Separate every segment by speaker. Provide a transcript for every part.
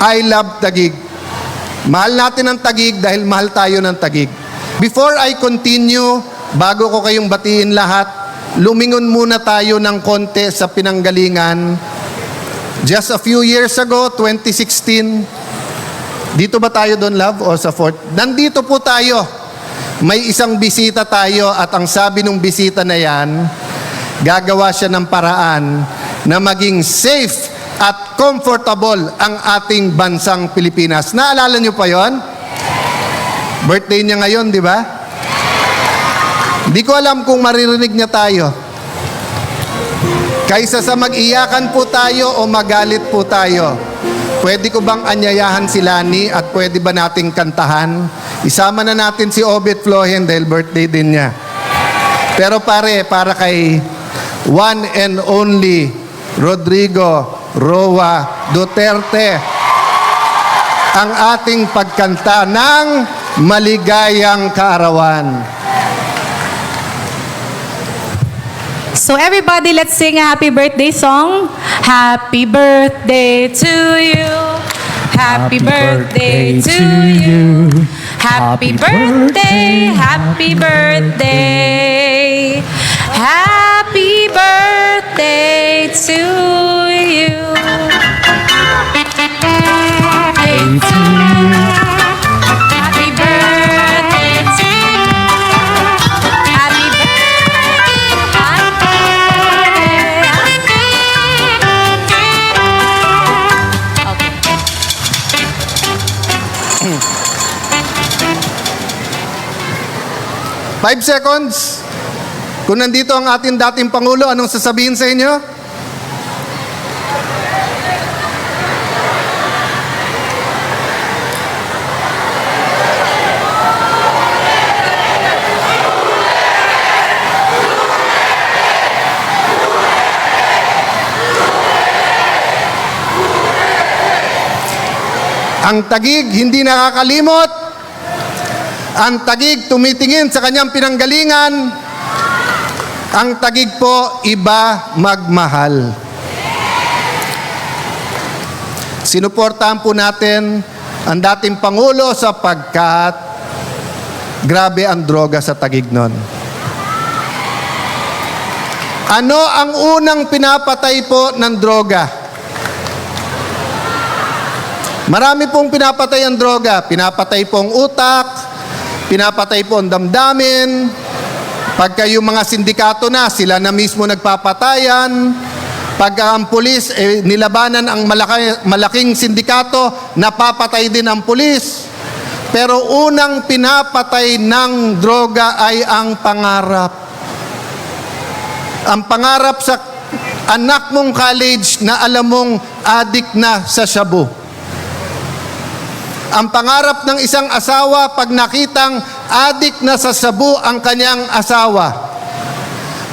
Speaker 1: I love Taguig. Mahal natin ang Taguig dahil mahal tayo ng Taguig. Before I continue, bago ko kayong batiin lahat, lumingon muna tayo ng konti sa pinanggalingan. Just a few years ago, 2016, dito ba tayo doon, love? O sa Fort? Nandito po tayo. May isang bisita tayo at ang sabi ng bisita na yan, gagawa siya ng paraan na maging safe at comfortable ang ating bansang Pilipinas. Naalala niyo pa yon? Birthday niya ngayon, di ba? Di ko alam kung maririnig niya tayo. Kaysa sa mag-iyakan po tayo o magalit po tayo, pwede ko bang anyayahan si Lani at pwede ba nating kantahan? Isama na natin si Obet Flohen dahil birthday din niya. Pero pare, para kay one and only Rodrigo Roa Duterte, ang ating pagkanta ng Maligayang Kaarawan.
Speaker 2: So everybody, let's sing a happy birthday song. Happy birthday to you. Happy birthday to you. Happy birthday, happy birthday. Happy birthday to you. Happy birthday to you. Happy birthday.
Speaker 1: 5 seconds. Kung nandito ang ating dating Pangulo, anong sasabihin sa inyo? Ang Taguig hindi nakakalimot. Ang Taguig tumitingin sa kanyang pinanggalingan. Ang Taguig po, iba magmahal. Sinuportahan po natin ang dating Pangulo sapagkat grabe ang droga sa Taguig nun. Ano ang unang pinapatay po ng droga? Marami pong pinapatay ang droga. Pinapatay po ang utak, pinapatay po ang damdamin. Pagka yung mga sindikato na, sila na mismo nagpapatayan. Pagka ang pulis, nilabanan ang malaking sindikato, napapatay din ang pulis. Pero unang pinapatay ng droga ay ang pangarap. Ang pangarap sa anak mong college na alam mong adik na sa shabu. Ang pangarap ng isang asawa pag nakitang adik na sa sabu ang kanyang asawa.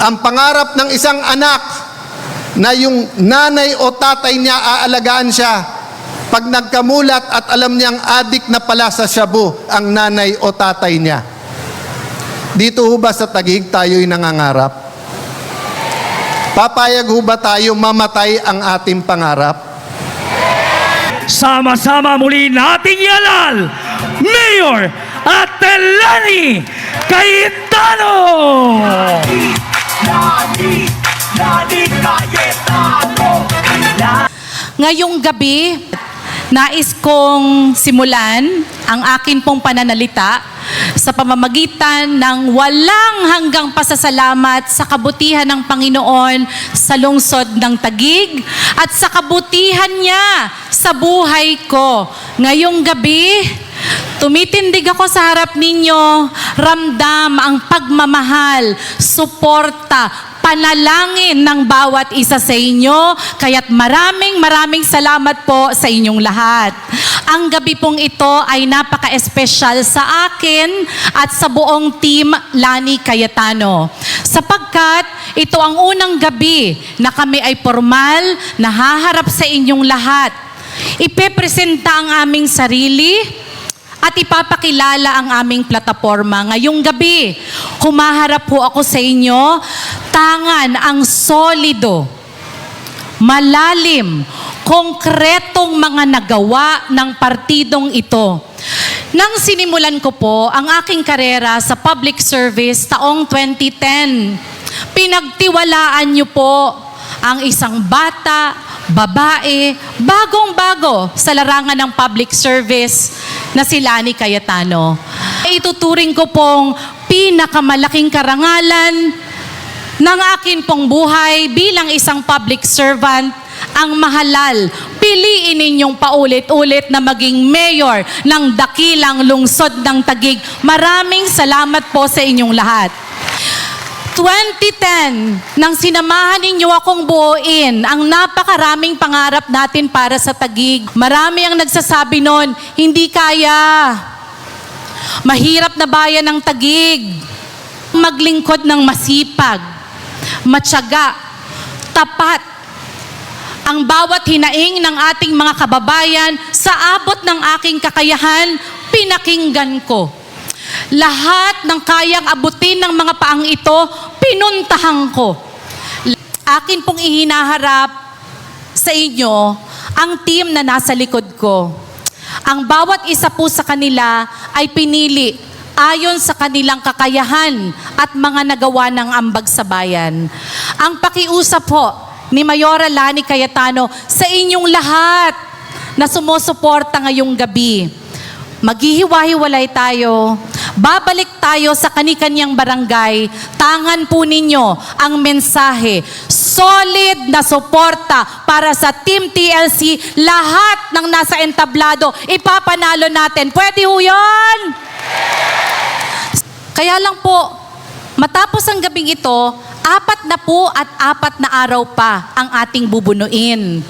Speaker 1: Ang pangarap ng isang anak na yung nanay o tatay niya aalagaan siya. Pag nagkamulat at alam niyang adik na pala sa shabu ang nanay o tatay niya. Dito ho ba sa Taguig tayo'y nangangarap? Papayag ho ba tayo mamatay ang ating pangarap?
Speaker 3: Sama-sama muli nating ialal, Mayor Lani Cayetano!
Speaker 2: Ngayong gabi, nais kong simulan ang akin pong pananalita sa pamamagitan ng walang hanggang pasasalamat sa kabutihan ng Panginoon sa lungsod ng Taguig at sa kabutihan niya sa buhay ko. Ngayong gabi, tumitindig ako sa harap ninyo, ramdam ang pagmamahal, suporta, panalangin ng bawat isa sa inyo, kaya't maraming salamat po sa inyong lahat. Ang gabi pong ito ay napaka-espesyal sa akin at sa buong team Lani Cayetano. Sapagkat ito ang unang gabi na kami ay formal na haharap sa inyong lahat. Ipepresenta ang aming sarili at ipapakilala ang aming plataforma. Ngayong gabi, humaharap po ako sa inyo, tangan ang solido, malalim, konkretong mga nagawa ng partidong ito. Nang sinimulan ko po ang aking karera sa public service taong 2010, pinagtiwalaan niyo po ang isang bata, babae, bagong-bago sa larangan ng public service na si Lani Cayetano. Ituturing ko pong pinakamalaking karangalan ng akin pong buhay bilang isang public servant ang mahalal. Piliin ninyong paulit-ulit na maging mayor ng dakilang lungsod ng Taguig. Maraming salamat po sa inyong lahat. 2010, nang sinamahan ninyo akong buuin ang napakaraming pangarap natin para sa Taguig. Marami ang nagsasabi nun, hindi kaya. Mahirap na bayan ng Taguig. Maglingkod ng masipag, matyaga, tapat. Ang bawat hinaing ng ating mga kababayan sa abot ng aking kakayahan, pinakinggan ko. Lahat ng kayang abutin ng mga paang ito, pinuntahan ko. Akin pong ihinaharap sa inyo ang team na nasa likod ko. Ang bawat isa po sa kanila ay pinili ayon sa kanilang kakayahan at mga nagawa ng ambag sa bayan. Ang pakiusap po ni Mayora Lani Cayetano sa inyong lahat na sumusuporta ngayong gabi. Maghihiwa-hiwalay tayo. Babalik tayo sa kani-kanyang barangay. Tangan po ninyo ang mensahe. Solid na suporta para sa Team TLC. Lahat ng nasa entablado, ipapanalo natin. Pwede ho yun? Kaya lang po, matapos ang gabing ito, 4 na araw pa ang ating bubunuin.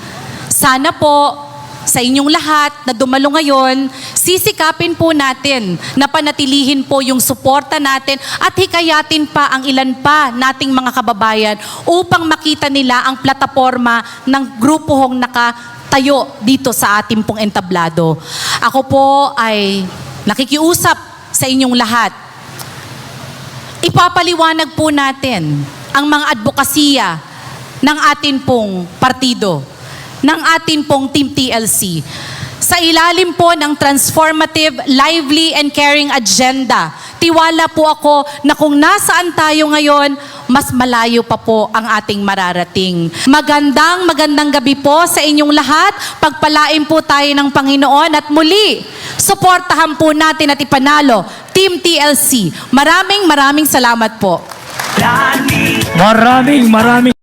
Speaker 2: Sana po, sa inyong lahat na dumalo ngayon, sisikapin po natin na panatilihin po yung suporta natin at hikayatin pa ang ilan pa nating mga kababayan upang makita nila ang plataforma ng grupo hong nakatayo dito sa ating pong entablado. Ako po ay nakikiusap sa inyong lahat. Ipapaliwanag po natin ang mga advokasya ng atin pong partido, ng atin pong Team TLC. Sa ilalim po ng transformative, lively, and caring agenda, tiwala po ako na kung nasaan tayo ngayon, mas malayo pa po ang ating mararating. Magandang gabi po sa inyong lahat. Pagpalain po tayo ng Panginoon at muli, suportahan po natin at ipanalo Team TLC. Maraming salamat po.
Speaker 3: Maraming